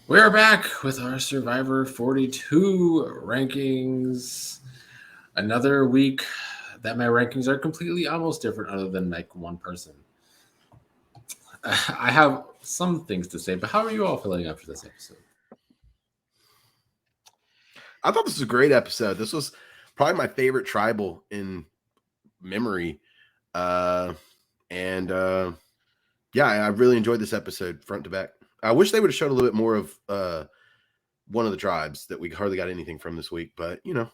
We're back with our Survivor 42 rankings. Another week that my rankings are completely almost different, other than like one person. I have some things to say, but how are you all feeling after this episode? I thought this was a great episode. This was probably my favorite tribal in memory. Uh, and yeah, I really enjoyed this episode front to back. I wish they would have showed a little bit more of one of the tribes that we hardly got anything from this week, but it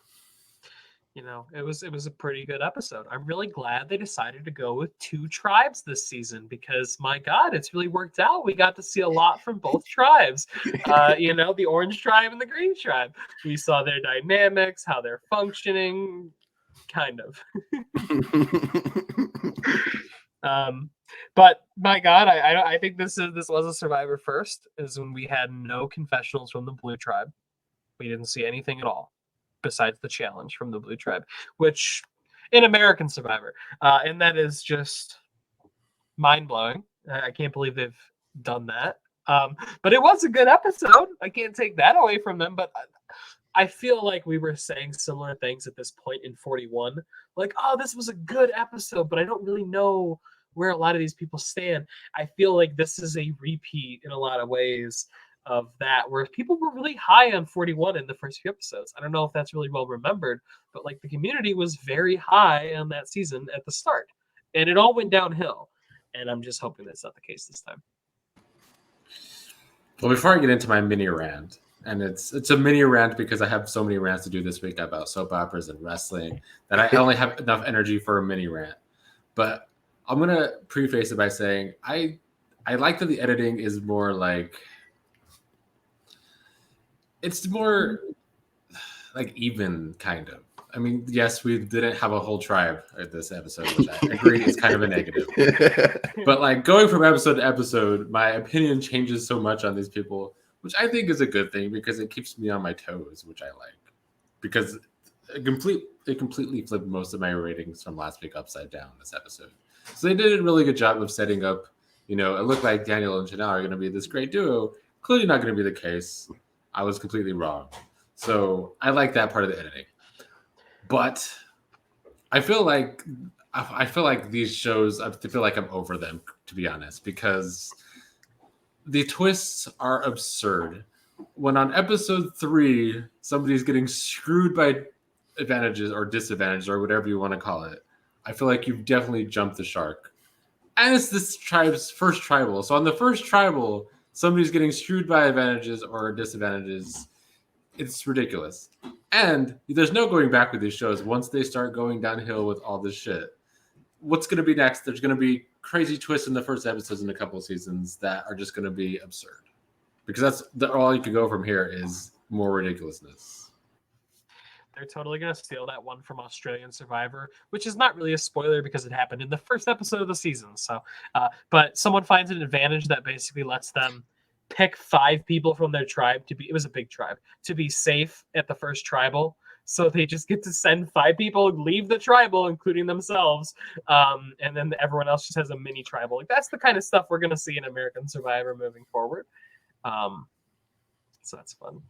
was a pretty good episode. I'm really glad they decided to go with two tribes this season because my God, it's really worked out. We got to see a lot from both tribes. The orange tribe and the green tribe. We saw their dynamics, how they're functioning, kind of. But my God, I think this was a Survivor first, is when we had no confessionals from the blue tribe. We didn't see anything at all besides the challenge from the blue tribe, which in American Survivor, and that is just mind-blowing. I can't believe they've done that. But it was a good episode. I can't take that away from them, but I feel like we were saying similar things at this point in 41. Like, oh, this was a good episode, but I don't really know where a lot of these people stand. I feel like this is a repeat in a lot of ways of that, where people were really high on 41 in the first few episodes. I don't know if that's really well remembered, but like the community was very high on that season at the start, and it all went downhill. And I'm just hoping that's not the case this time. Well, before I get into my mini rant, and it's a mini rant because I have so many rants to do this week about soap operas and wrestling that I only have enough energy for a mini rant. But I'm gonna preface it by saying I like that the editing is more like it's more like even kind of. I mean, yes, we didn't have a whole tribe at this episode, which I agree is kind of a negative. But like going from episode to episode, my opinion changes so much on these people, which I think is a good thing because it keeps me on my toes, which I like. Because it completely flipped most of my ratings from last week upside down this episode. So they did a really good job of setting up. It looked like Daniel and Chanel are going to be this great duo. Clearly not going to be the case. I was completely wrong. So I like that part of the editing. But I feel like these shows, I feel like I'm over them, to be honest, because the twists are absurd. When on episode 3, somebody's getting screwed by advantages or disadvantages or whatever you want to call it, I feel like you've definitely jumped the shark. And it's this tribe's first tribal. So on the first tribal, somebody's getting screwed by advantages or disadvantages. It's ridiculous. And there's no going back with these shows once they start going downhill with all this shit. What's going to be next? There's going to be crazy twists in the first episodes in a couple of seasons that are just going to be absurd. Because all you can go from here is more ridiculousness. They're totally going to steal that one from Australian Survivor, which is not really a spoiler because it happened in the first episode of the season. So, but someone finds an advantage that basically lets them pick 5 people from their tribe it was a big tribe, to be safe at the first tribal. So they just get to send 5 people, leave the tribal, including themselves, and then everyone else just has a mini tribal. Like, that's the kind of stuff we're going to see in American Survivor moving forward. So that's fun.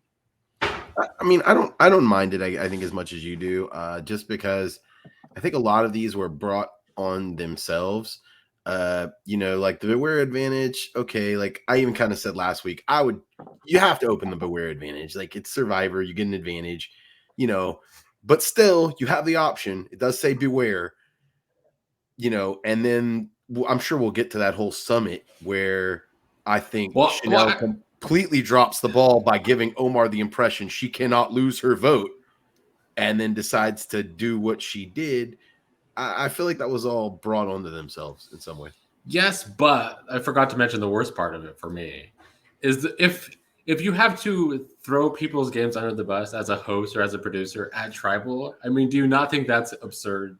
I mean, I don't mind it. I think as much as you do, just because I think a lot of these were brought on themselves. Like the beware advantage. Okay, like I even kind of said last week, you have to open the beware advantage. Like it's Survivor, you get an advantage, but still you have the option. It does say beware, and then I'm sure we'll get to that whole summit where I think Chanel completely drops the ball by giving Omar the impression she cannot lose her vote, and then decides to do what she did. I feel like that was all brought onto themselves in some way. Yes, but I forgot to mention the worst part of it for me is that if you have to throw people's games under the bus as a host or as a producer at Tribal, I mean, do you not think that's absurd?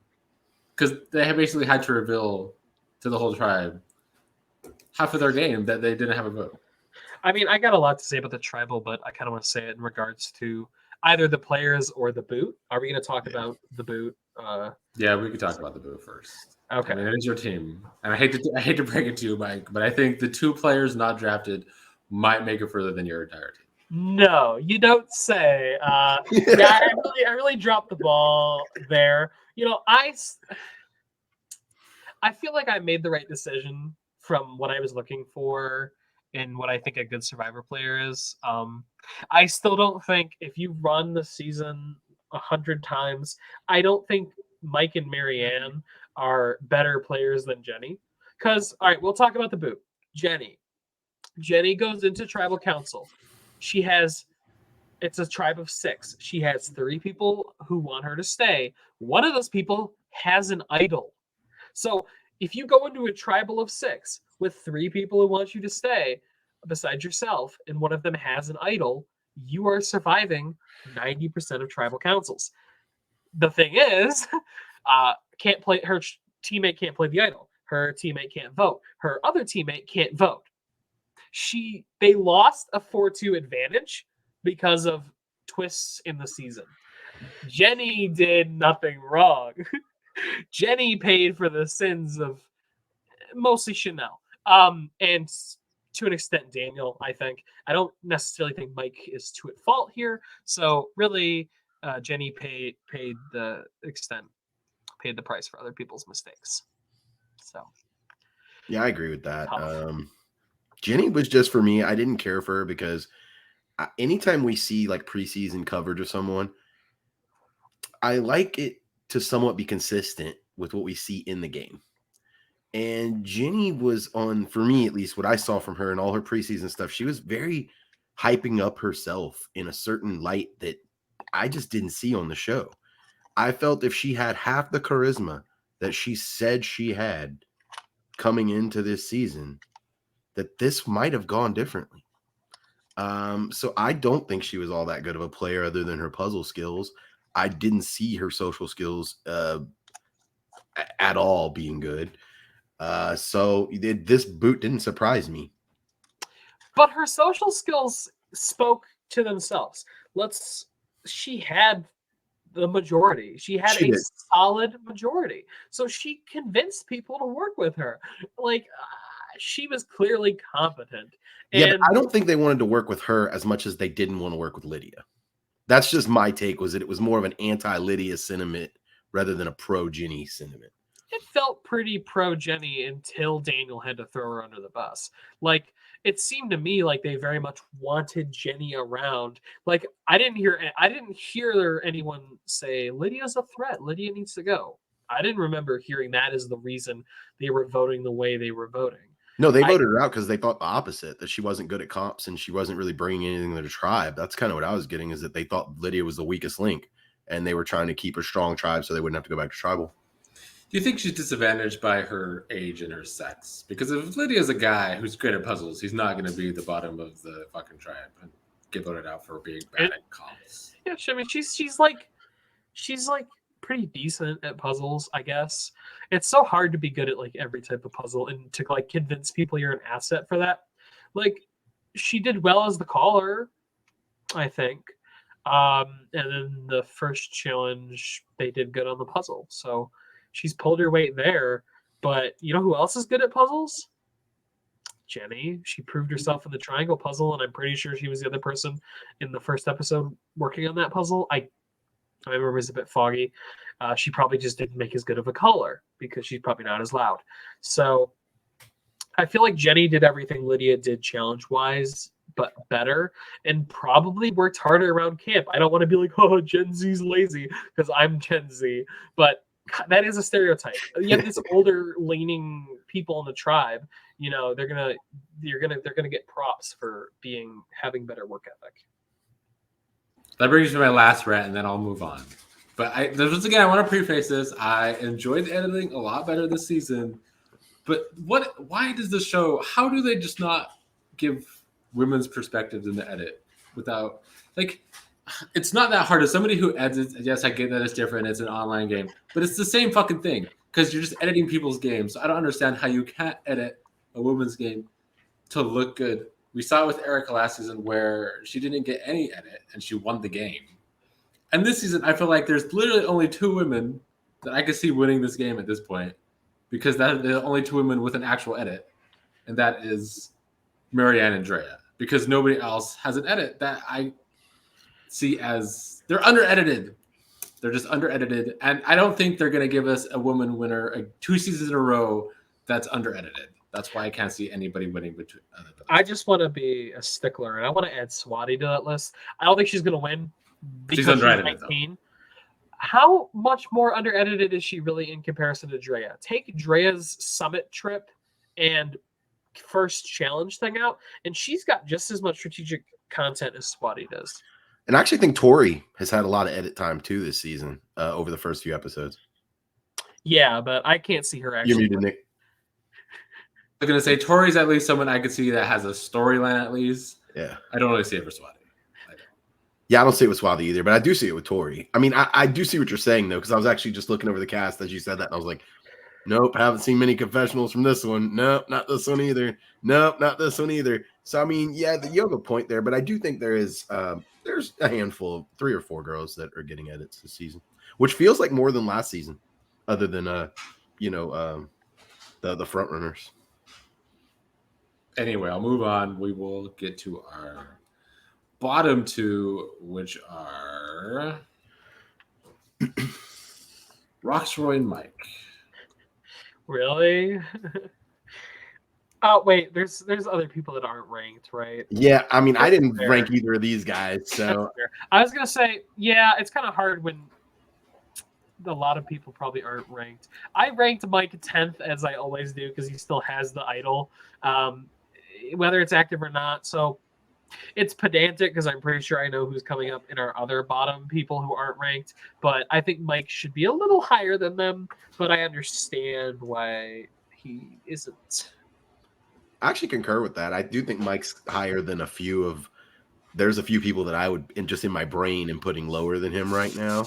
Because they have basically had to reveal to the whole tribe half of their game that they didn't have a vote. I mean, I got a lot to say about the Tribal, but I kind of want to say it in regards to either the players or the boot. Are we going to talk about the boot? Yeah, we could talk about the boot first. Okay. I mean, it is your team, and I hate to break it to you, Mike, but I think the 2 players not drafted might make it further than your entire team. No, you don't say. I really dropped the ball there. I feel like I made the right decision from what I was looking for and what I think a good Survivor player is. I still don't think if you run the season 100 times, I don't think Mike and Marianne are better players than Jenny. Because, all right, we'll talk about the boot. Jenny goes into tribal council. It's a tribe of 6. She has 3 people who want her to stay. One of those people has an idol. So if you go into a tribal of 6 with 3 people who want you to stay, besides yourself, and one of them has an idol, you are surviving 90% of tribal councils. The thing is, can't play. Her teammate can't play the idol. Her teammate can't vote. Her other teammate can't vote. They lost a 4-2 advantage because of twists in the season. Jenny did nothing wrong. Jenny paid for the sins of mostly Chanel. And to an extent, Daniel, I think. I don't necessarily think Mike is at fault here. So really, Jenny paid the price for other people's mistakes. So yeah, I agree with that. Jenny was just, for me, I didn't care for her because anytime we see like preseason coverage of someone, I like it to somewhat be consistent with what we see in the game. And Jenny was on, for me at least, what I saw from her and all her preseason stuff, she was very hyping up herself in a certain light that I just didn't see on the show. I felt if she had half the charisma that she said she had coming into this season, that this might have gone differently. So I don't think she was all that good of a player other than her puzzle skills. I didn't see her social skills at all being good. So this boot didn't surprise me. But her social skills spoke to themselves. She had the majority. She had a solid majority. So she convinced people to work with her. She was clearly competent. Yeah, but I don't think they wanted to work with her as much as they didn't want to work with Lydia. That's just my take, was that it was more of an anti-Lydia sentiment rather than a pro-Jenny sentiment. It felt pretty pro-Jenny until Daniel had to throw her under the bus. It seemed to me like they very much wanted Jenny around. I didn't hear anyone say Lydia's a threat. Lydia needs to go. I didn't remember hearing that as the reason they were voting the way they were voting. No, they voted her out because they thought the opposite, that she wasn't good at comps and she wasn't really bringing anything to the tribe. That's kind of what I was getting, is that they thought Lydia was the weakest link and they were trying to keep a strong tribe so they wouldn't have to go back to tribal. Do you think she's disadvantaged by her age and her sex? Because if Lydia's a guy who's great at puzzles, he's not going to be the bottom of the fucking tribe and get voted out for being bad at comps. Yeah, I mean, she's pretty decent at puzzles, I guess. It's so hard to be good at every type of puzzle and to convince people you're an asset for that. She did well as the caller, I think. And then the first challenge, they did good on the puzzle. So she's pulled her weight there. But you know who else is good at puzzles? Jenny. She proved herself in the triangle puzzle, and I'm pretty sure she was the other person in the first episode working on that puzzle. I remember it was a bit foggy. She probably just didn't make as good of a caller because she's probably not as loud. So I feel like Jenny did everything Lydia did challenge-wise, but better, and probably worked harder around camp. I don't want to be like, oh, Gen Z's lazy, because I'm Gen Z, but that is a stereotype. You have these older leaning people in the tribe, they're gonna get props for having better work ethic. That brings me to my last rant, and then I'll move on. But once again, I want to preface this. I enjoyed the editing a lot better this season. But why does the show, how do they just not give women's perspectives in the edit without, it's not that hard. As somebody who edits, yes, I get that it's different. It's an online game. But it's the same fucking thing because you're just editing people's games. So I don't understand how you can't edit a women's game to look good. We saw it with Erica last season where she didn't get any edit and she won the game. And this season, I feel like there's literally only 2 women that I could see winning this game at this point because there are only 2 women with an actual edit. And that is Marianne and Drea. because nobody else has an edit that I see as they're under-edited. They're just under-edited. And I don't think they're going to give us a woman winner 2 seasons in a row that's under-edited. That's why I can't see anybody winning between. I just want to be a stickler, and I want to add Swathi to that list. I don't think she's going to win because She's under-edited, 19. How much more under-edited is she really in comparison to Drea? Take Drea's summit trip and first challenge thing out, and she's got just as much strategic content as Swathi does. And I actually think Tori has had a lot of edit time too this season over the first few episodes. Yeah, but I can't see her actually. You're muted, Nick. I'm going to say Tori's at least someone I could see that has a storyline at least. Yeah. I don't really see it for Swathi. Yeah, I don't see it with Swathi either, but I do see it with Tori. I mean, I do see what you're saying, though, because I was actually just looking over the cast as you said that, and I was like, nope, haven't seen many confessionals from this one. Nope, not this one either. Nope, not this one either. So, I mean, yeah, you have a point there, but I do think there's a handful of 3 or 4 girls that are getting edits this season, which feels like more than last season, other than, the front runners. Anyway, I'll move on. We will get to our bottom 2, which are Roxroy and Mike. Really? Oh wait, there's other people that aren't ranked, right? Yeah, I mean, I didn't rank either of these guys, so I was gonna say, yeah, it's kind of hard when a lot of people probably aren't ranked. I ranked Mike 10th as I always do because he still has the idol, whether it's active or not. So it's pedantic because I'm pretty sure I know who's coming up in our other bottom people who aren't ranked. But I think Mike should be a little higher than them. But I understand why he isn't. I actually concur with that. I do think Mike's higher than there's a few people that I would, just in my brain, am putting lower than him right now.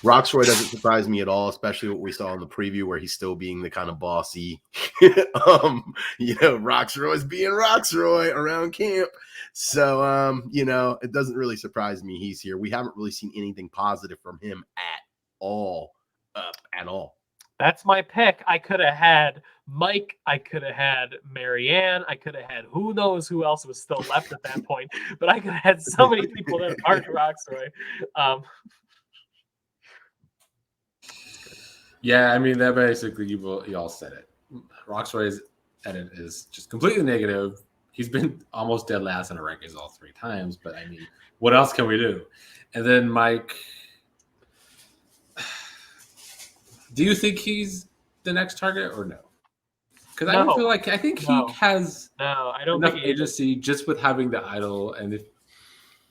Roxroy doesn't surprise me at all, especially what we saw in the preview where he's still being the kind of bossy, Roxroy's being Roxroy around camp. So, it doesn't really surprise me he's here. We haven't really seen anything positive from him at all. That's my pick. I could have had Mike. I could have had Marianne. I could have had who knows who else was still left at that point. But I could have had so many people that aren't Roxroy. Yeah, I mean, that basically, you all said it. Roxroy's edit is just completely negative. He's been almost dead last in the rankings all 3 times, but I mean, what else can we do? And then Mike, do you think he's the next target or no? Because I don't feel like, I think he has enough agency just with having the idol, and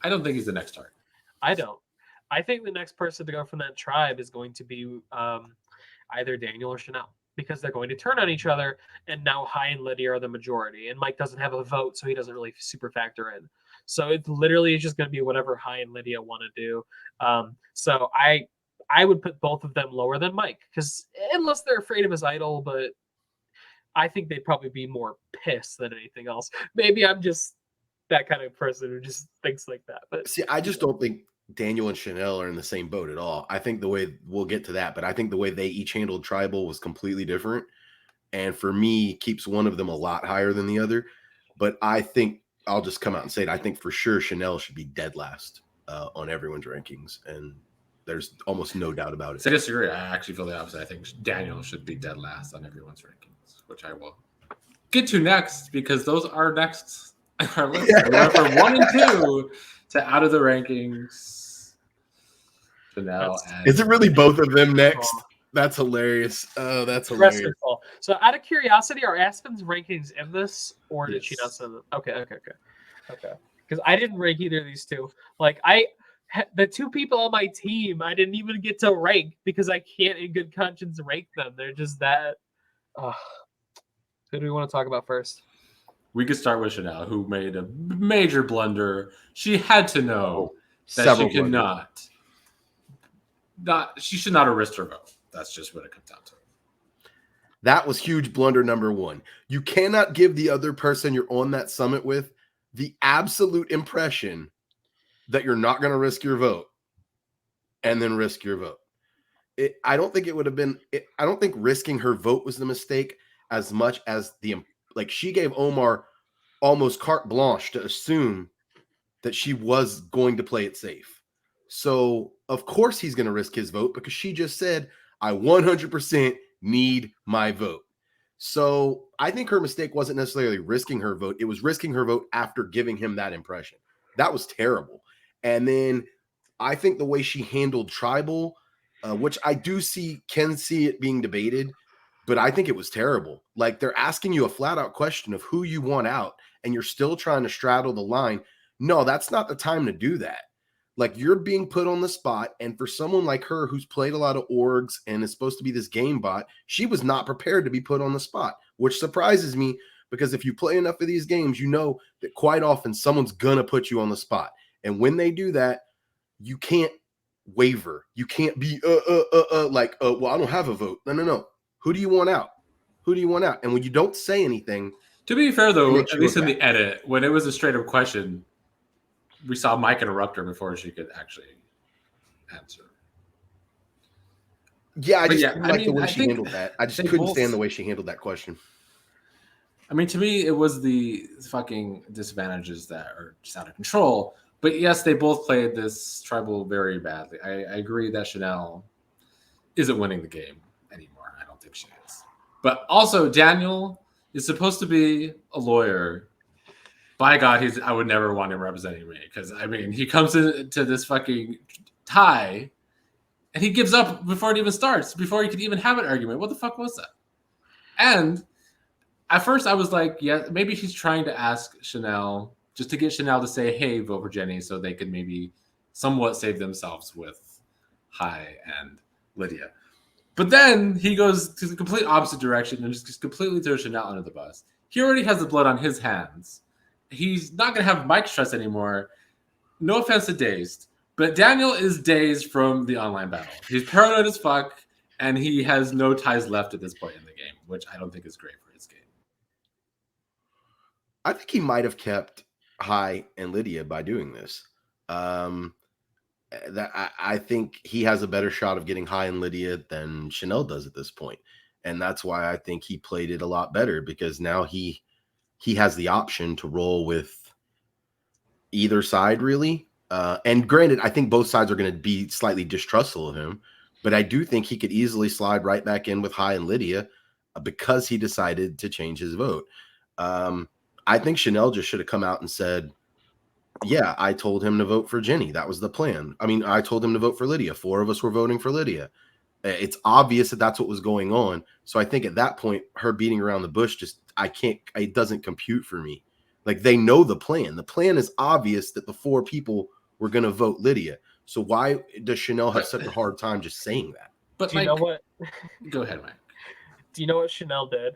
I don't think he's the next target. I don't. I think the next person to go from that tribe is going to be either Daniel or Chanel, because they're going to turn on each other, and now Hai and Lydia are the majority, and Mike doesn't have a vote, so he doesn't really super factor in. So it's literally just going to be whatever Hai and Lydia want to do. So I would put both of them lower than Mike, because unless they're afraid of his idol, but I think they'd probably be more pissed than anything else. Maybe I'm just that kind of person who just thinks like that. But see, I just don't think Daniel and Chanel are in the same boat at all. I think the way we'll get to that, but I think the way they each handled tribal was completely different. And for me, keeps one of them a lot higher than the other. But I think I'll just come out and say it. I think for sure Chanel should be dead last on everyone's rankings. And there's almost no doubt about it. So I disagree. I actually feel the opposite. I think Daniel should be dead last on everyone's rankings, which I will get to next because those are next on our list. We went from 1 and 2 to out of the rankings. Chanel is it really both of them next? That's hilarious. Oh, that's hilarious. So out of curiosity, are Aspen's rankings in this, or did she not send them? Okay. Because I didn't rank either of these two. Like the 2 people on my team, I didn't even get to rank because I can't in good conscience rank them. They're just that. Who do we want to talk about first? We could start with Chanel, who made a major blunder. She had to know that she could she should not have risked her vote. That's just what it comes down to. That was huge blunder number 1. You cannot give the other person you're on that summit with the absolute impression that you're not going to risk your vote and then risk your vote. I don't think it would have been, I don't think risking her vote was the mistake as much as she gave Omar almost carte blanche to assume that she was going to play it safe. So, of course, he's going to risk his vote because she just said, I 100% need my vote. So, I think her mistake wasn't necessarily risking her vote. It was risking her vote after giving him that impression. That was terrible. And then I think the way she handled Tribal, which I can see it being debated, but I think it was terrible. Like, they're asking you a flat out question of who you want out, and you're still trying to straddle the line. No, that's not the time to do that. Like, you're being put on the spot, and for someone like her who's played a lot of orgs and is supposed to be this game bot, she was not prepared to be put on the spot, which surprises me because if you play enough of these games, you know that quite often someone's going to put you on the spot. And when they do that, you can't waver. You can't be well, I don't have a vote. No. Who do you want out? Who do you want out? And when you don't say anything, to be fair though, at least in the edit, when it was a straight up question, we saw Mike interrupt her before she could actually answer. Yeah, I didn't like the way she handled that. I just couldn't stand the way she handled that question. I mean, to me, it was the fucking disadvantages that are just out of control. But yes, they both played this Tribal very badly. I agree that Chanel isn't winning the game anymore. I don't think she is. But also, Daniel is supposed to be a lawyer. By God, I would never want him representing me. Because, I mean, he comes into this fucking tie, and he gives up before it even starts, before he could even have an argument. What the fuck was that? And at first, I was like, yeah, maybe he's trying to ask Chanel, just to get Chanel to say, hey, vote for Jenny, so they could maybe somewhat save themselves with Hai and Lydia. But then he goes to the complete opposite direction and just completely throws Chanel under the bus. He already has the blood on his hands. He's not going to have Mike's trust anymore. No offense to Dazed, but Daniel is dazed from the online battle. He's paranoid as fuck, and he has no ties left at this point in the game, which I don't think is great for his game. I think he might have kept Hai and Lydia by doing this. I think he has a better shot of getting Hai and Lydia than Chanel does at this point. And that's why I think he played it a lot better, because now he has the option to roll with either side, really. And granted, I think both sides are going to be slightly distrustful of him, but I do think he could easily slide right back in with Hai and Lydia because he decided to change his vote. I think Chanel just should have come out and said, yeah, I told him to vote for Jenny. That was the plan. I mean, I told him to vote for Lydia. 4 of us were voting for Lydia. It's obvious that that's what was going on. So I think at that point, her beating around the bush it doesn't compute for me. Like, they know the plan. The plan is obvious that the 4 people were going to vote Lydia. So why does Chanel have such a hard time just saying that? But do you know what? Go ahead, Mike. Do you know what Chanel did?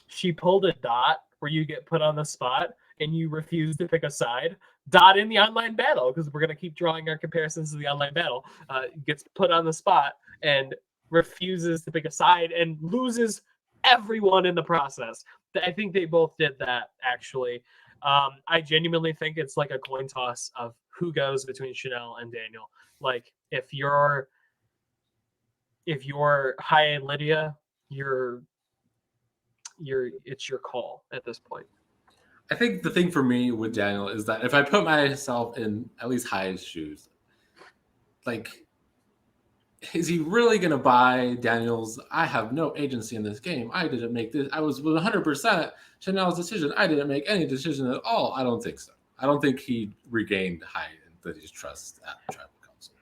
She pulled a Dot where you get put on the spot and you refuse to pick a side. Dot in the online battle, because we're going to keep drawing our comparisons to the online battle, gets put on the spot and refuses to pick a side and loses everyone in the process. I think they both did that, actually. I genuinely think it's like a coin toss of who goes between Chanel and Daniel. Like, if you're Hai and Lydia, it's your call at this point. I think the thing for me with Daniel is that if I put myself in at least Hai's shoes, like, is he really going to buy Daniel's, I have no agency in this game, I didn't make this, I was 100% Chanel's decision, I didn't make any decision at all? I don't think so. I don't think he regained Hai and Lydia's trust at the tribal council.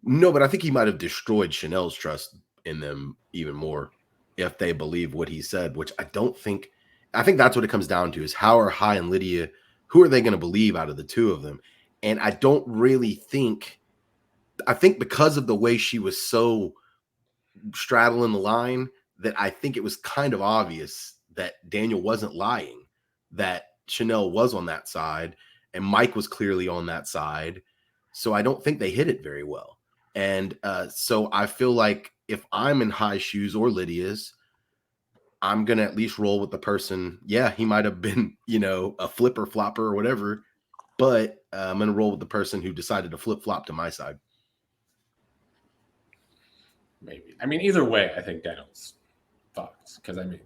No, but I think he might have destroyed Chanel's trust in them even more if they believe what he said, which I think that's what it comes down to, is how are Hai and Lydia, who are they going to believe out of the 2 of them? And I don't really think, I think because of the way she was so straddling the line, that I think it was kind of obvious that Daniel wasn't lying, that Chanel was on that side and Mike was clearly on that side. So I don't think they hit it very well. And so I feel like if I'm in Hai's shoes or Lydia's, I'm going to at least roll with the person. Yeah, he might have been, a flipper flopper or whatever, but I'm going to roll with the person who decided to flip flop to my side. Maybe. I mean, either way, I think Daniel's fucked. Because, I mean,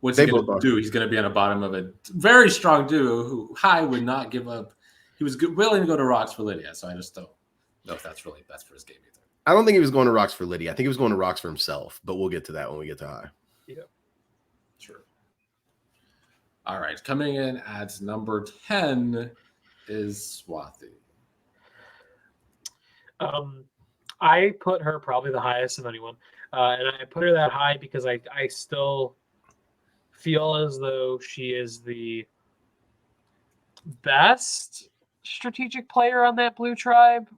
what's he going to do? He's going to be on the bottom of a very strong duo who Hai would not give up. He was willing to go to rocks for Lydia, so I just don't know if that's really best for his game either. I don't think he was going to rocks for Lydia. I think he was going to rocks for himself, but we'll get to that when we get to Hai. Yeah. Sure. All right. Coming in at number 10 is Swathi. I put her probably the highest of anyone. And I put her that high because I still feel as though she is the best strategic player on that blue tribe.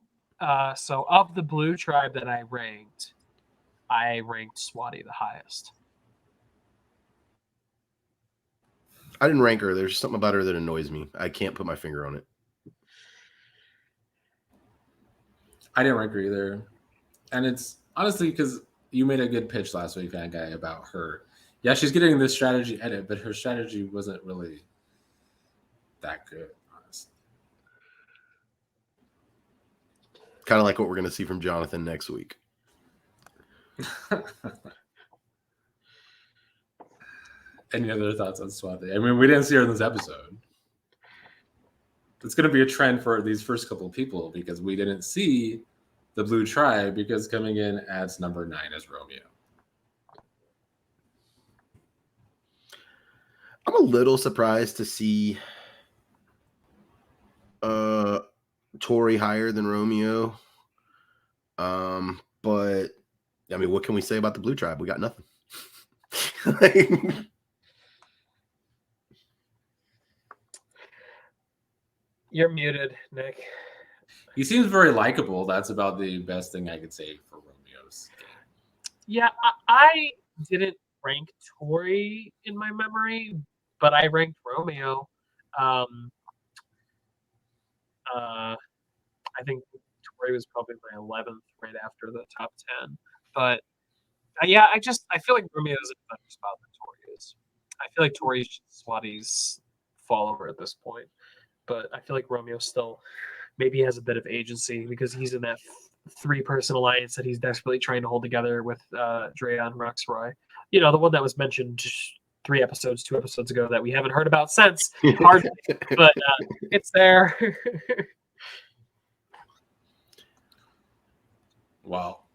So of the blue tribe that I ranked Swathi the highest. I didn't rank her. There's something about her that annoys me. I can't put my finger on it. I didn't rank her either. And it's honestly because you made a good pitch last week, Van Guy, about her. Yeah, she's getting this strategy edit, but her strategy wasn't really that good, honestly. Kind of like what we're going to see from Jonathan next week. Any other thoughts on Swathi? I mean, we didn't see her in this episode. It's going to be a trend for these first couple of people because we didn't see the blue tribe because coming in at number 9 is Romeo. I'm a little surprised to see Tori higher than Romeo. But I mean, what can we say about the blue tribe? We got nothing. You're muted, Nick. He seems very likable. That's about the best thing I could say for Romeo's game. Yeah, I didn't rank Tori in my memory, but I ranked Romeo. I think Tori was probably my 11th right after the top 10. But yeah, I feel like Romeo is in a better spot than Tori is. I feel like Tori's Swati's follower at this point. But I feel like Romeo still maybe has a bit of agency because he's in that 3-person alliance that he's desperately trying to hold together with Drea and Roxroy. You know, the one that was mentioned 2 episodes ago that we haven't heard about since. Hardly, but it's there. Well,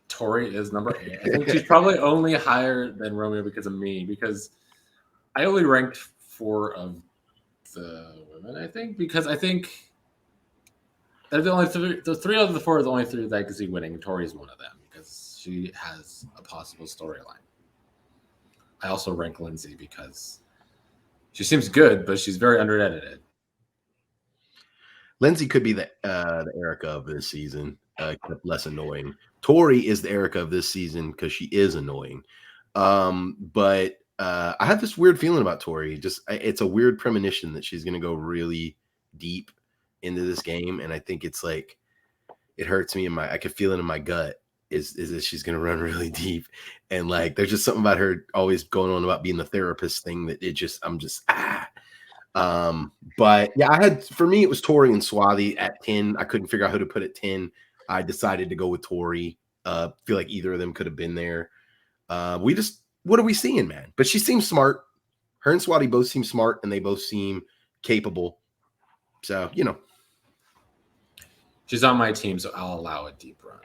Tori is number 8. I think she's probably only higher than Romeo because of me, because I only ranked 4 of the women, I think, because I think they're the only 3. The 3 of the 4 are the only 3 that I can see winning. Tori's one of them because she has a possible storyline. I also rank Lindsay because she seems good, but she's very under-edited. Lindsay could be the Erica of this season, less annoying. Tori is the Erica of this season because she is annoying. But I have this weird feeling about Tori. It's a weird premonition that she's going to go really deep into this game, and I think it's like it hurts me I could feel it in my gut. Is that she's going to run really deep, and like there's just something about her always going on about being the therapist thing that I'm just. But yeah, for me it was Tori and Swathi at 10. I couldn't figure out who to put at 10. I decided to go with Tori. Feel like either of them could have been there. What are we seeing, man? But she seems smart. Her and Swathi both seem smart, and they both seem capable. So, you know. She's on my team, so I'll allow a deep run.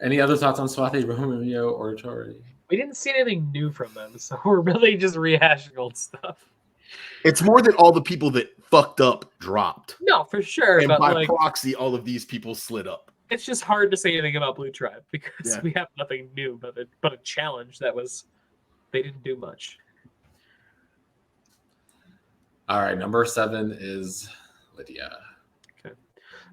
Any other thoughts on Swathi, Romeo, or Tori? We didn't see anything new from them, so we're really just rehashing old stuff. It's more than all the people that fucked up dropped. No, for sure. And but by proxy, all of these people slid up. It's just hard to say anything about Blue Tribe because we have nothing new but a challenge that they didn't do much. All right, number 7 is Lydia. Okay.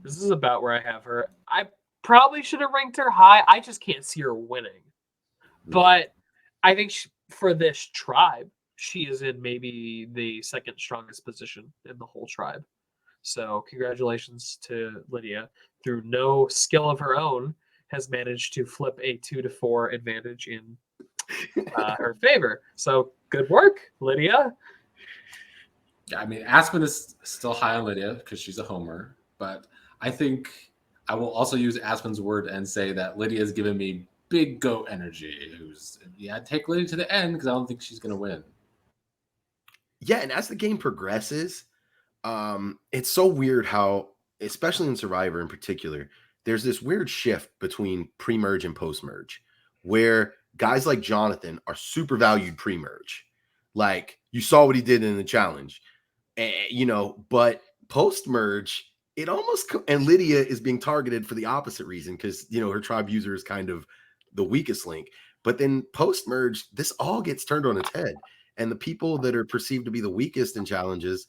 This is about where I have her. I probably should have ranked her high. I just can't see her winning. But I think for this tribe, she is in maybe the second strongest position in the whole tribe. So congratulations to Lydia. Through no skill of her own, has managed to flip a 2-4 advantage in her favor. So good work, Lydia. Yeah, I mean, Aspen is still high on Lydia because she's a homer, but I think I will also use Aspen's word and say that Lydia has given me big goat energy. Take Lydia to the end because I don't think she's going to win. Yeah, and as the game progresses, it's so weird how, especially in Survivor in particular, there's this weird shift between pre-merge and post-merge where guys like Jonathan are super valued pre-merge. Like, you saw what he did in the challenge, but post-merge, it almost, and Lydia is being targeted for the opposite reason because, her tribe user is kind of the weakest link. But then post-merge, this all gets turned on its head. And the people that are perceived to be the weakest in challenges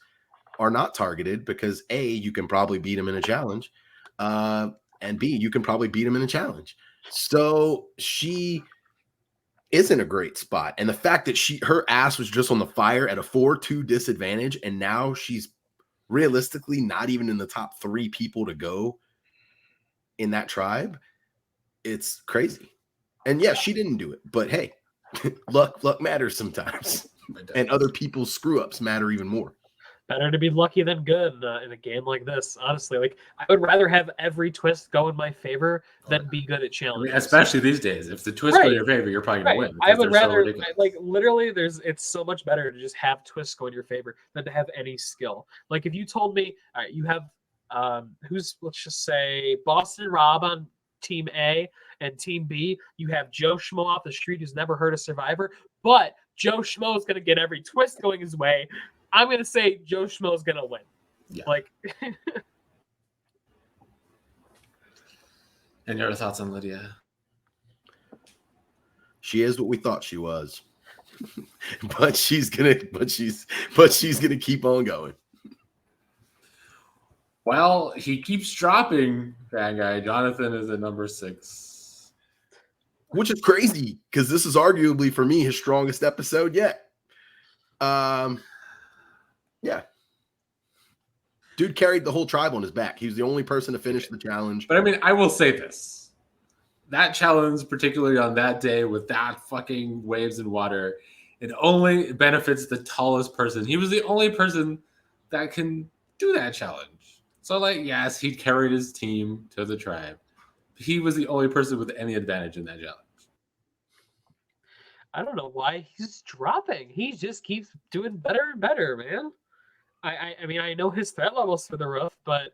are not targeted because A, you can probably beat them in a challenge. And B, you can probably beat them in a challenge. So she is in a great spot. And the fact that her ass was just on the fire at a 4-2 disadvantage, and now she's realistically not even in the top 3 people to go in that tribe, it's crazy. And yeah, she didn't do it, but hey, luck matters sometimes. And other people's screw-ups matter even more. Better to be lucky than good in a game like this, honestly. Like, I would rather have every twist go in my favor than be good at challenges. Especially these days. If the twist go in your favor, you're probably going to win. I would rather, literally, it's so much better to just have twists go in your favor than to have any skill. Like, if you told me, all right, you have, let's just say, Boston Rob on Team A and Team B, you have Joe Schmo off the street who's never heard of Survivor, but Joe Schmo is going to get every twist going his way. I'm going to say Joe Schmo is going to win. Yeah. Like, and your thoughts on Lydia? She is what we thought she was, but she's gonna keep on going. Well, he keeps dropping. Bad guy Jonathan is at number 6, which is crazy because this is arguably for me his strongest episode yet. Yeah. Dude carried the whole tribe on his back. He was the only person to finish the challenge. But I mean, I will say this. That challenge, particularly on that day with that fucking waves and water, it only benefits the tallest person. He was the only person that can do that challenge. So, like, yes, he carried his team to the tribe. He was the only person with any advantage in that challenge. I don't know why he's dropping. He just keeps doing better and better, man. I mean, I know his threat level's through the roof, but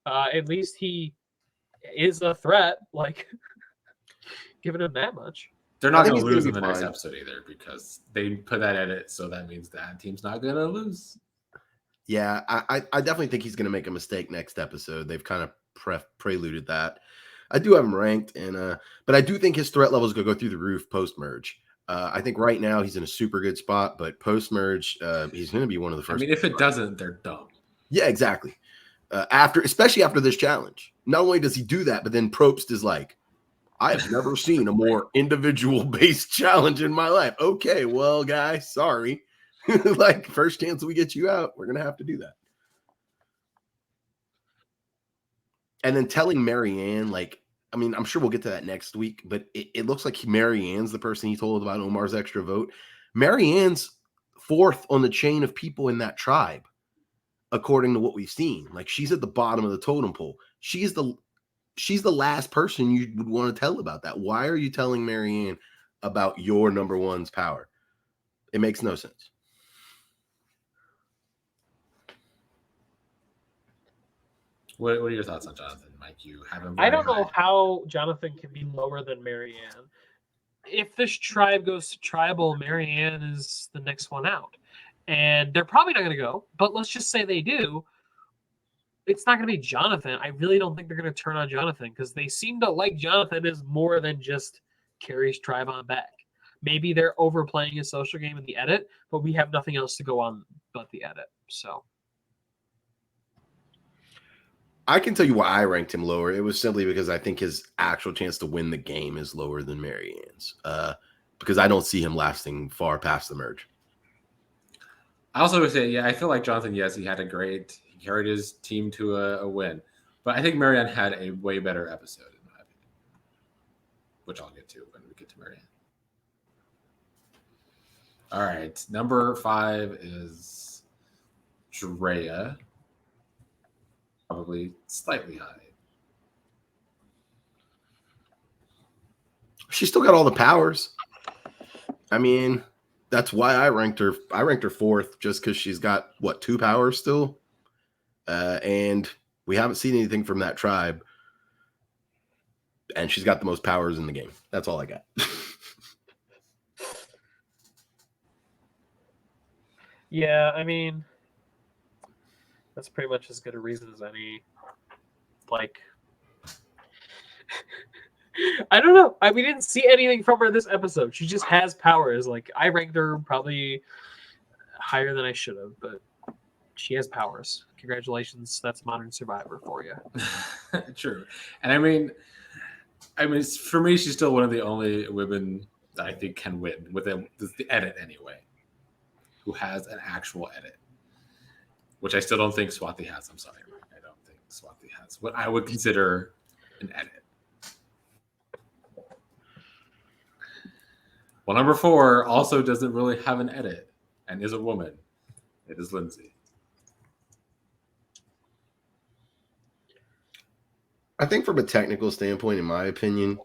at least he is a threat. Like, giving him that much. They're not going to lose in the next episode either because they put that edit, so that means that team's not going to lose. Yeah, I definitely think he's going to make a mistake next episode. They've kind of preluded that. I do have him ranked, but I do think his threat level is going to go through the roof post-merge. I think right now he's in a super good spot, but post-merge, he's going to be one of the first. I mean, if it doesn't, they're dumb. Yeah, exactly. Especially after this challenge. Not only does he do that, but then Probst is like, I've never seen a more individual-based challenge in my life. Okay, well, guys, sorry. Like, first chance we get you out, we're going to have to do that. And then telling Marianne, like, I mean, I'm sure we'll get to that next week, but it looks like Marianne's the person he told about Omar's extra vote. Marianne's 4th on the chain of people in that tribe, according to what we've seen. Like, she's at the bottom of the totem pole. She's the last person you would want to tell about that. Why are you telling Marianne about your number one's power? It makes no sense. What are your thoughts on Jonathan, Mike? You have him. I don't know how Jonathan can be lower than Marianne. If this tribe goes to tribal, Marianne is the next one out. And they're probably not going to go, but let's just say they do. It's not going to be Jonathan. I really don't think they're going to turn on Jonathan because they seem to like Jonathan as more than just carries tribe on back. Maybe they're overplaying his social game in the edit, but we have nothing else to go on but the edit. So I can tell you why I ranked him lower. It was simply because I think his actual chance to win the game is lower than Marianne's. Because I don't see him lasting far past the merge. I also would say, yeah, I feel like Jonathan, yes, he carried his team to a win. But I think Marianne had a way better episode, in my opinion. Which I'll get to when we get to Marianne. All right. Number 5 is Drea. Probably slightly high. She's still got all the powers. I mean, that's why I ranked her. I ranked her 4th just because she's got, what, 2 powers still? And we haven't seen anything from that tribe. And she's got the most powers in the game. That's all I got. Yeah, I mean, that's pretty much as good a reason as any. Like, I don't know. We didn't see anything from her this episode. She just has powers. Like, I ranked her probably higher than I should have, but she has powers. Congratulations. That's Modern Survivor for you. True. And I mean, for me, she's still one of the only women that I think can win with the edit anyway, who has an actual edit, which I still don't think Swathi has. I'm sorry. I don't think Swathi has what I would consider an edit. Well, number 4 also doesn't really have an edit and is a woman. It is Lindsay. I think from a technical standpoint, in my opinion,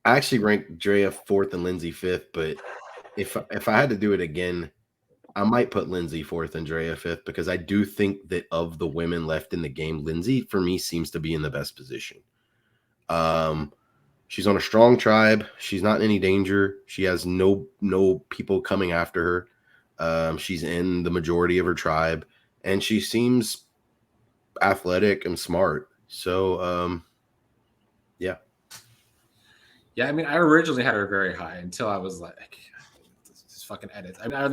I actually ranked Drea 4th and Lindsay 5th, but if I had to do it again, I might put Lindsay 4th and Drea 5th because I do think that of the women left in the game, Lindsay, for me, seems to be in the best position. She's on a strong tribe. She's not in any danger. She has no people coming after her. She's in the majority of her tribe, and she seems athletic and smart. So, yeah. Yeah, I mean, I originally had her very high until I was like, this fucking edits. I mean, are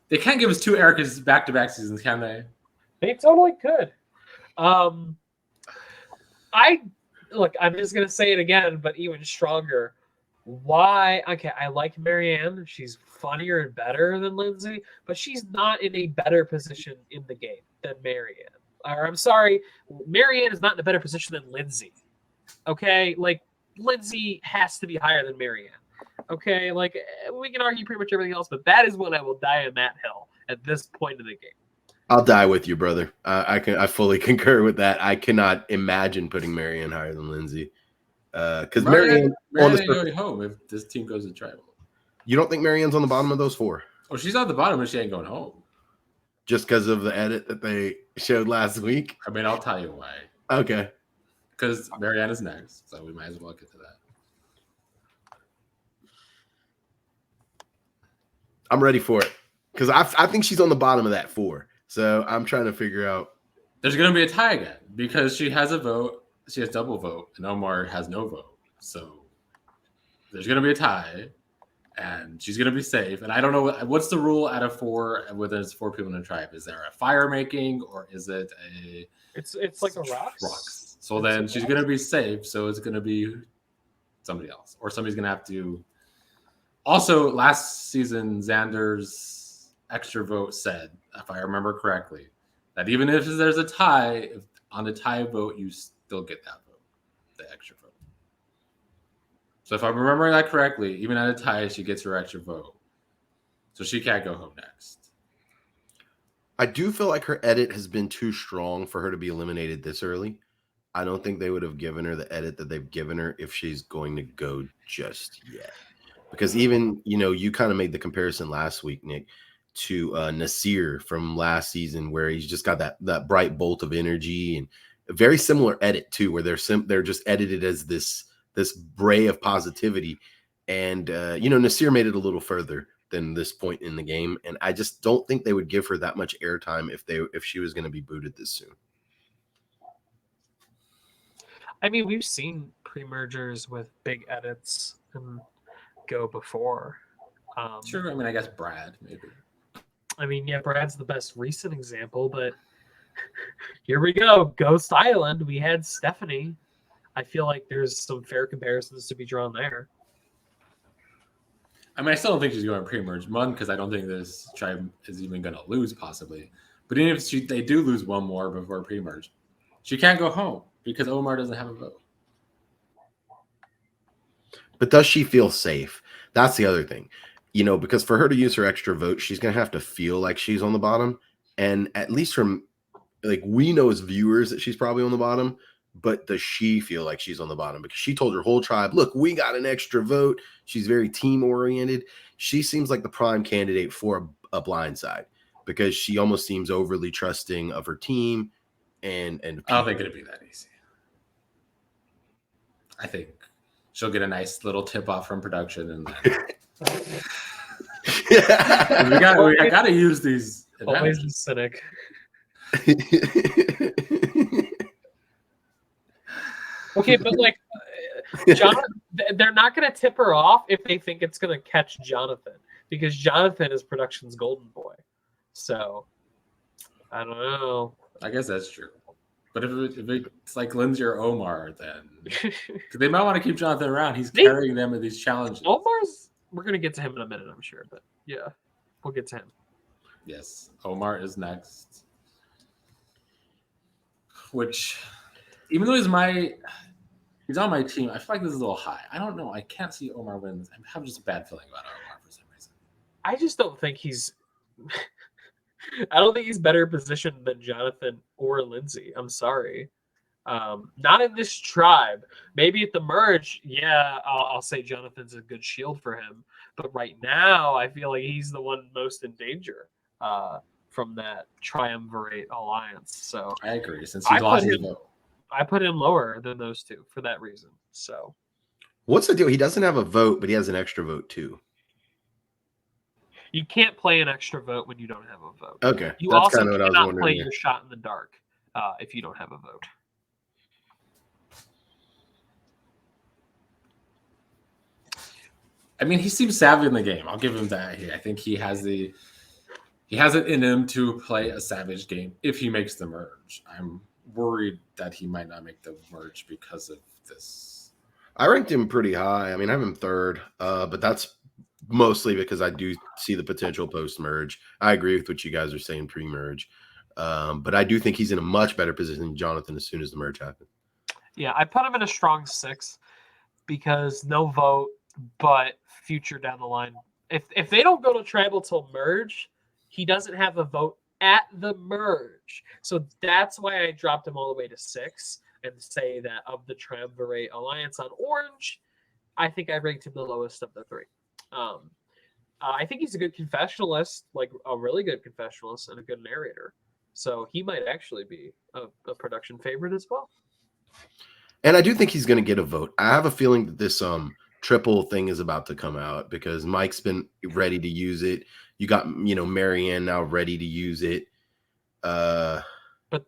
they can't give us 2 Ericas back-to-back seasons, can they? They totally could. I'm just gonna say it again, but even stronger. Why? Okay, I like Marianne. She's funnier and better than Lindsay, but she's not in a better position in the game than Marianne. Or I'm sorry, Marianne is not in a better position than Lindsay. Okay, like Lindsay has to be higher than Marianne. Okay, like we can argue pretty much everything else, but that is when I will die on that hill at this point in the game. I'll die with you, brother. I fully concur with that. I cannot imagine putting Marianne higher than Lindsay. Because Marianne ain't going home if this team goes to tribal. You don't think Marianne's on the bottom of those 4? Oh, she's on the bottom, but she ain't going home. Just because of the edit that they showed last week? I mean, I'll tell you why. Okay. Because Marianne is next, so we might as well get to that. I'm ready for it. Because I think she's on the bottom of that 4. So I'm trying to figure out. There's going to be a tie again because she has a vote. She has double vote, and Omar has no vote. So there's going to be a tie, and she's going to be safe. And I don't know what's the rule out of 4 when there's 4 people in a tribe. Is there a fire making or is it a? It's like a rocks. Rocks. So then she's going to be safe. So it's going to be somebody else, or somebody's going to have to. Also, last season, Xander's extra vote said, if I remember correctly, that even if there's a tie, on the tie vote, you still get that vote, the extra vote. So if I'm remembering that correctly, even at a tie, she gets her extra vote. So she can't go home next. I do feel like her edit has been too strong for her to be eliminated this early. I don't think they would have given her the edit that they've given her if she's going to go just yet. Because even, you kind of made the comparison last week, Nick, to Nasir from last season, where he's just got that bright bolt of energy, and a very similar edit too, where they're just edited as this ray of positivity. And Nasir made it a little further than this point in the game, and I just don't think they would give her that much airtime if she was going to be booted this soon. I mean, we've seen pre-mergers with big edits go before. Sure, I mean, I guess Brad maybe. I mean, yeah, Brad's the best recent example, but here we go. Ghost Island, we had Stephanie. I feel like there's some fair comparisons to be drawn there. I mean, I still don't think she's going to pre-merge one because I don't think this tribe is even going to lose possibly. But even if they do lose one more before pre-merge, she can't go home because Omar doesn't have a vote. But does she feel safe? That's the other thing. Because for her to use her extra vote, she's going to have to feel like she's on the bottom. And at least from, we know as viewers that she's probably on the bottom. but does she feel like she's on the bottom? Because she told her whole tribe, look, we got an extra vote. She's very team oriented. She seems like the prime candidate for a blindside because she almost seems overly trusting of her team. And I don't think it'd be that easy. I think she'll get a nice little tip off from production, and then we got to use these. Always the cynic. Okay, but like, they're not going to tip her off if they think it's going to catch Jonathan, because Jonathan is production's golden boy. So, I don't know. I guess that's true. But if it's like Lindsay or Omar, then they might want to keep Jonathan around. He's carrying them in these challenges. We're going to get to him in a minute, I'm sure. But yeah, we'll get to him. Yes, Omar is next. Which, even though he's on my team, I feel like this is a little high. I don't know. I can't see Omar win. I have just a bad feeling about Omar for some reason. I just don't think he's... I don't think he's better positioned than Jonathan or Lindsay. I'm sorry. Not in this tribe. Maybe at the merge, yeah, I'll say Jonathan's a good shield for him. But right now, I feel like he's the one most in danger from that triumvirate alliance. So I agree. Since he lost his vote, I put him lower than those two for that reason. So what's the deal? He doesn't have a vote, but he has an extra vote too. You can't play an extra vote when you don't have a vote. Okay, You that's also kind of what I was cannot wondering. play your shot in the dark if you don't have a vote. I mean, he seems savvy in the game. I'll give him that. I think he has it in him to play a savage game if he makes the merge. I'm worried that he might not make the merge because of this. I ranked him pretty high. I mean, I have him third, but that's mostly because I do see the potential post-merge. I agree with what you guys are saying pre-merge, but I do think he's in a much better position than Jonathan as soon as the merge happens. Yeah, I put him in a strong 6 because no vote, but future down the line. If they don't go to tribal till merge, he doesn't have a vote at the merge. So that's why I dropped him all the way to 6 and say that of the triumvirate alliance on orange, I think I ranked him the lowest of the 3. I think he's a good confessionalist, like a really good confessionalist and a good narrator. So he might actually be a production favorite as well. And I do think he's going to get a vote. I have a feeling that this triple thing is about to come out because Mike's been ready to use it. You got, Marianne now ready to use it. But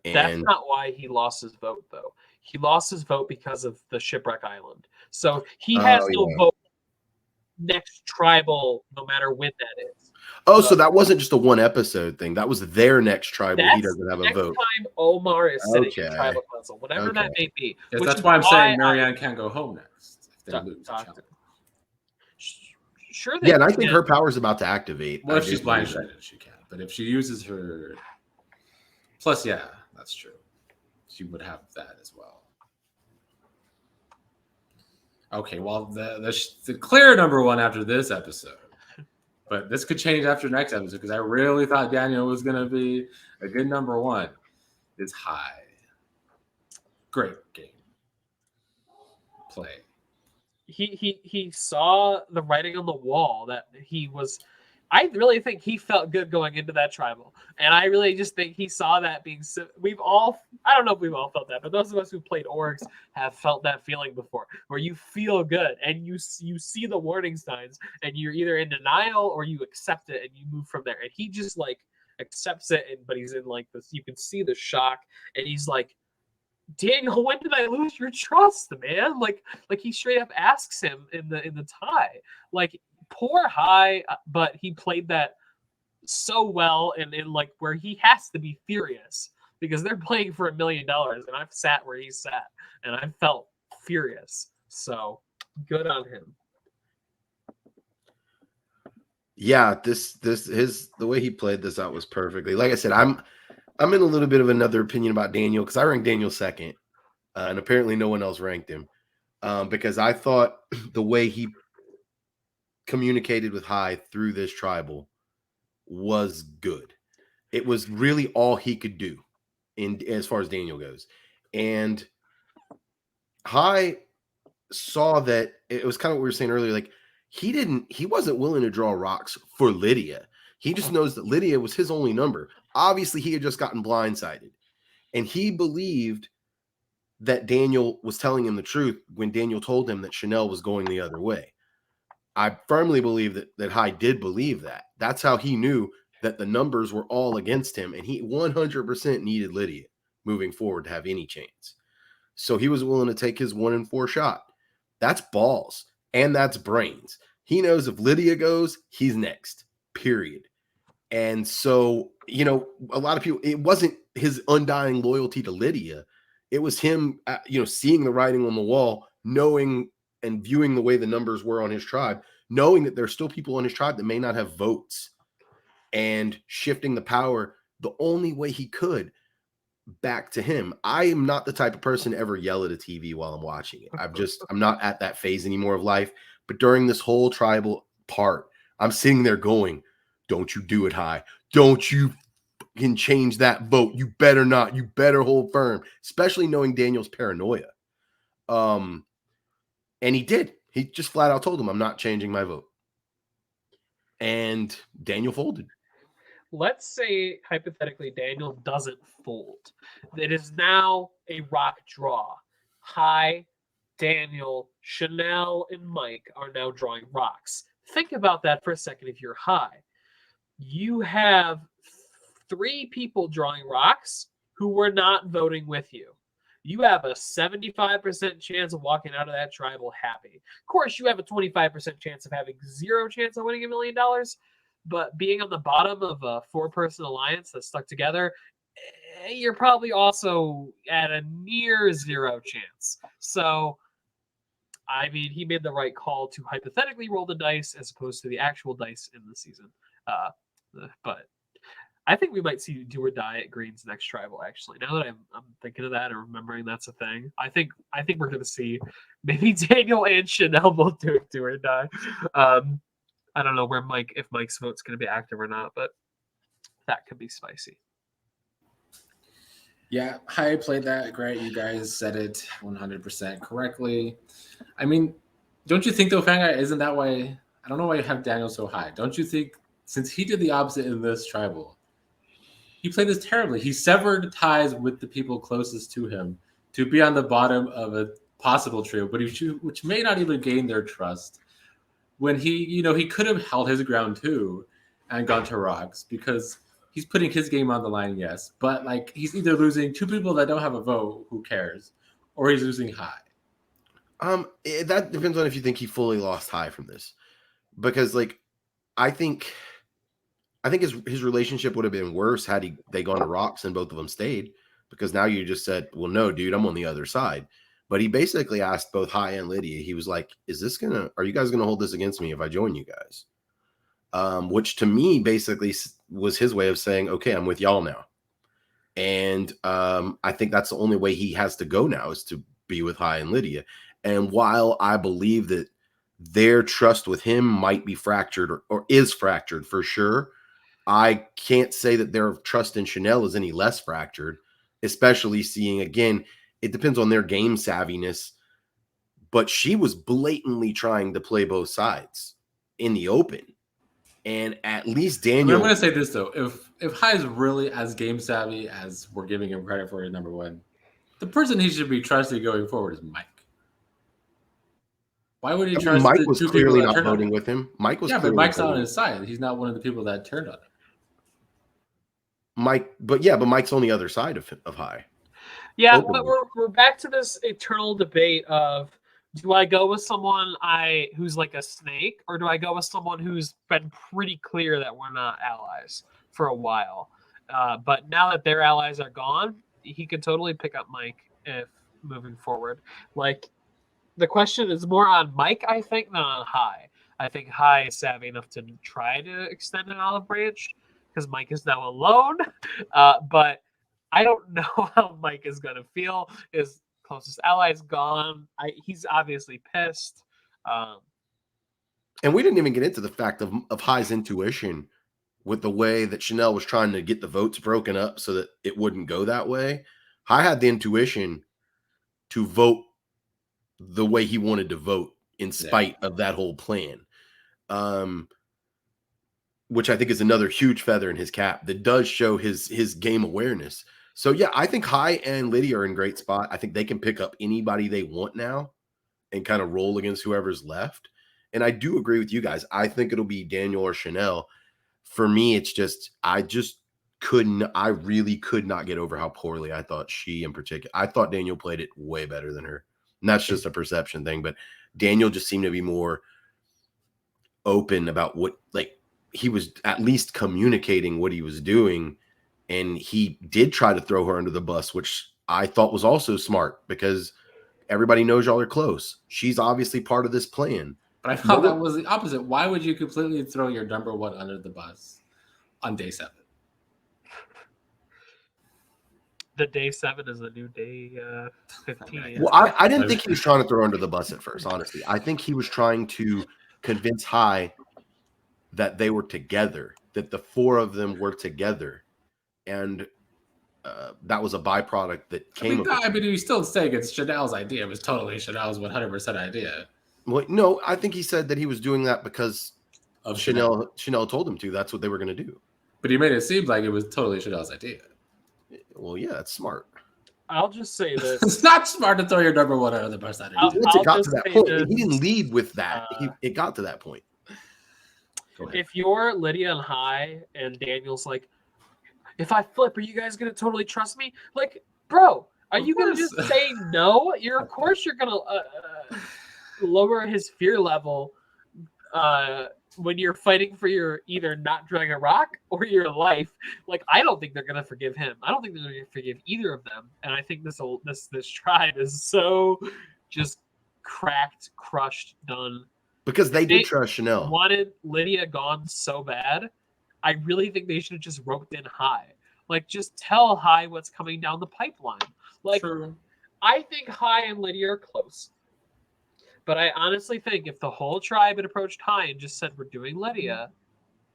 that's not why he lost his vote, though. He lost his vote because of the Shipwreck Island. So he has no vote next tribal, no matter when that is. Oh, so that wasn't just a one episode thing. That was their next tribal. He doesn't have a vote. Next time Omar is sitting in tribal council, whatever that may be. Yes, that's why I'm saying Marianne can't go home next if they lose. Sure. Yeah, and I think her power is about to activate. Well, if she's blindsided, she can. But if she uses her, plus, yeah, that's true. She would have that as well. Okay, well, the clear number 1 after this episode. But this could change after next episode because I really thought Daniel was going to be a good number 1. It's high. Great game. Play. He saw the writing on the wall that he was... I really think he felt good going into that tribal. And I really just think he saw that being... I don't know if we've all felt that, but those of us who played orgs have felt that feeling before, where you feel good and you see the warning signs and you're either in denial or you accept it and you move from there. And he just accepts it, but he's in this, you can see the shock, and he's like, Daniel, when did I lose your trust, man? Like he straight up asks him in the tie. Poor High, but he played that so well and in where he has to be furious because they're playing for $1 million, and I've sat where he sat and I felt furious. So good on him. Yeah, the way he played this out was perfectly. Like I said, I'm in a little bit of another opinion about Daniel because I ranked Daniel second, and apparently no one else ranked him because I thought the way he communicated with High through this tribal was good. It was really all he could do as far as Daniel goes. And High saw that it was kind of what we were saying earlier. Like he wasn't willing to draw rocks for Lydia. He just knows that Lydia was his only number. Obviously, he had just gotten blindsided, and he believed that Daniel was telling him the truth when Daniel told him that Chanel was going the other way. I firmly believe that High did believe that. That's how he knew that the numbers were all against him, and he 100% needed Lydia moving forward to have any chance. So he was willing to take his 1-4 shot. That's balls, and that's brains. He knows if Lydia goes, he's next, period. And so, a lot of people, it wasn't his undying loyalty to Lydia. It was him, seeing the writing on the wall, knowing and viewing the way the numbers were on his tribe, knowing that there's still people on his tribe that may not have votes, and shifting the power the only way he could back to him. I am not the type of person to ever yell at a TV while I'm watching it. I'm not at that phase anymore of life. But during this whole tribal part, I'm sitting there going, don't you do it, High. Don't you can change that vote. You better not. You better hold firm, especially knowing Daniel's paranoia. And he did. He just flat out told him, I'm not changing my vote. And Daniel folded. Let's say, hypothetically, Daniel doesn't fold. It is now a rock draw. High, Daniel, Chanel, and Mike are now drawing rocks. Think about that for a second if you're High. You have 3 people drawing rocks who were not voting with you. You have a 75% chance of walking out of that tribal happy. Of course, you have a 25% chance of having 0 chance of winning $1 million. But being on the bottom of a 4-person alliance that's stuck together, you're probably also at a near 0 chance. So, I mean, he made the right call to hypothetically roll the dice as opposed to the actual dice in the season. But I think we might see do or die at Green's next tribal. Actually, now that I'm thinking of that and remembering that's a thing, I think we're going to see maybe Daniel and Chanel both doing do or die. I don't know if Mike's vote's going to be active or not, but that could be spicy. Yeah, High played that great. You guys said it 100% correctly. I mean, don't you think though, Fanguy, isn't that why? I don't know why you have Daniel so high. Don't you think since he did the opposite in this tribal, he played this terribly. He severed ties with the people closest to him to be on the bottom of a possible trio, but which may not even gain their trust. When he could have held his ground too and gone to rocks because he's putting his game on the line, yes. But like he's either losing 2 people that don't have a vote, who cares, or he's losing High. That depends on if you think he fully lost High from this. Because like I think his relationship would have been worse had they gone to rocks and both of them stayed. Because now you just said, well, no, dude, I'm on the other side. But he basically asked both High and Lydia. He was like, are you guys going to hold this against me if I join you guys? Which to me basically was his way of saying, okay, I'm with y'all now. And I think that's the only way he has to go now is to be with High and Lydia. And while I believe that their trust with him might be fractured or is fractured for sure, I can't say that their trust in Chanel is any less fractured, especially seeing, again, it depends on their game savviness, but she was blatantly trying to play both sides in the open. And at least Daniel... I'm going to say this, though. If High is really as game savvy as we're giving him credit for at number 1, the person he should be trusting going forward is Mike. Why would he trust Mike the was 2 clearly people that not turned voting on him? with him. Mike was but Mike's not on his side. He's not one of the people that turned on him. But Mike's on the other side of High. Yeah, but we're back to this eternal debate of, do I go with someone who's like a snake, or do I go with someone who's been pretty clear that we're not allies for a while? But now that their allies are gone, he could totally pick up Mike if moving forward. Like, the question is more on Mike, I think, than on High. I think High is savvy enough to try to extend an olive branch because Mike is now alone. But I don't know how Mike is going to feel. His closest ally is gone. He's obviously pissed. And we didn't even get into the fact of High's intuition with the way that Chanel was trying to get the votes broken up so that it wouldn't go that way. High had the intuition to vote the way he wanted to vote in spite of that whole plan. Which I think is another huge feather in his cap that does show his game awareness. So yeah, I think Hai and Lydia are in great spot. I think they can pick up anybody they want now and kind of roll against whoever's left. And I do agree with you guys. I think it'll be Daniel or Chanel. For me, it's just I really could not get over how poorly I thought she in particular. I thought Daniel played it way better than her. And that's just a perception thing, but Daniel just seemed to be more open about what, like, he was at least communicating what he was doing. And he did try to throw her under the bus, which I thought was also smart because everybody knows y'all are close. She's obviously part of this plan. But I thought that was the opposite. Why would you completely throw your number one under the bus on day 7? The day 7 is the new day 15. Well, I didn't think he was trying to throw her under the bus at first, honestly. I think he was trying to convince Hai that they were together, that the 4 of them were together. And that was a byproduct that came of it. I mean, he's still saying it's Chanel's idea. It was totally Chanel's 100% idea. Well, no, I think he said that he was doing that because Of Chanel told him to. That's what they were going to do. But he made it seem like it was totally Chanel's idea. Well, yeah, it's smart. I'll just say this. It's not smart to throw your number one under the bus. Once it got to that point, he didn't lead with that. It got to that point. If you're Lydia and Hai and Daniel's like, if I flip, are you guys going to totally trust me? Like, bro, are you going to just say no? Of course you're going to lower his fear level when you're fighting for your either not drawing a rock or your life. Like, I don't think they're going to forgive him. I don't think they're going to forgive either of them. And I think this tribe is so just cracked, crushed, done. Because they did trust Chanel. Wanted Lydia gone so bad. I really think they should have just roped in Hai. Like, just tell Hai what's coming down the pipeline. Like, True. I think Hai and Lydia are close. But I honestly think if the whole tribe had approached Hai and just said, we're doing Lydia,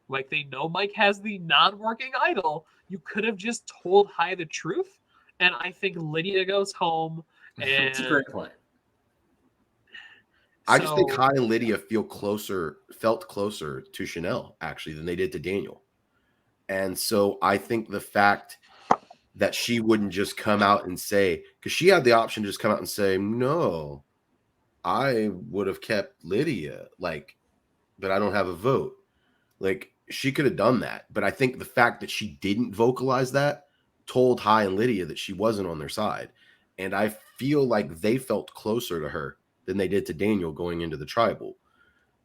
like they know Mike has the non-working idol, you could have just told Hai the truth. And I think Lydia goes home. And that's a great point. I just think Hai and Lydia felt closer to Chanel, actually, than they did to Daniel. And so I think the fact that she wouldn't just come out and say, because she had the option to just come out and say, no, I would have kept Lydia, but I don't have a vote. Like, she could have done that. But I think the fact that she didn't vocalize that told Hai and Lydia that she wasn't on their side. And I feel like they felt closer to her than they did to Daniel going into the tribal.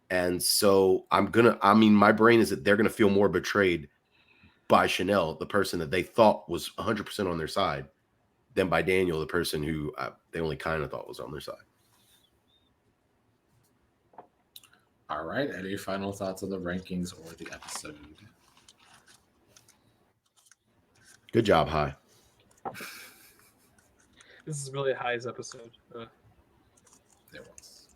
And so my brain is that they're going to feel more betrayed by Chanel, the person that they thought was 100% on their side, than by Daniel, the person who they only kind of thought was on their side. All right. Any final thoughts on the rankings or the episode? Good job, Hai. This is really Hai's episode. There was.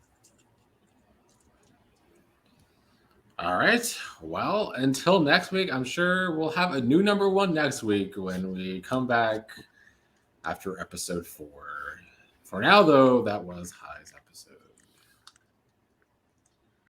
All right. Well, until next week, I'm sure we'll have a new number one next week when we come back after episode 4. For now, though, that was Hai's episode.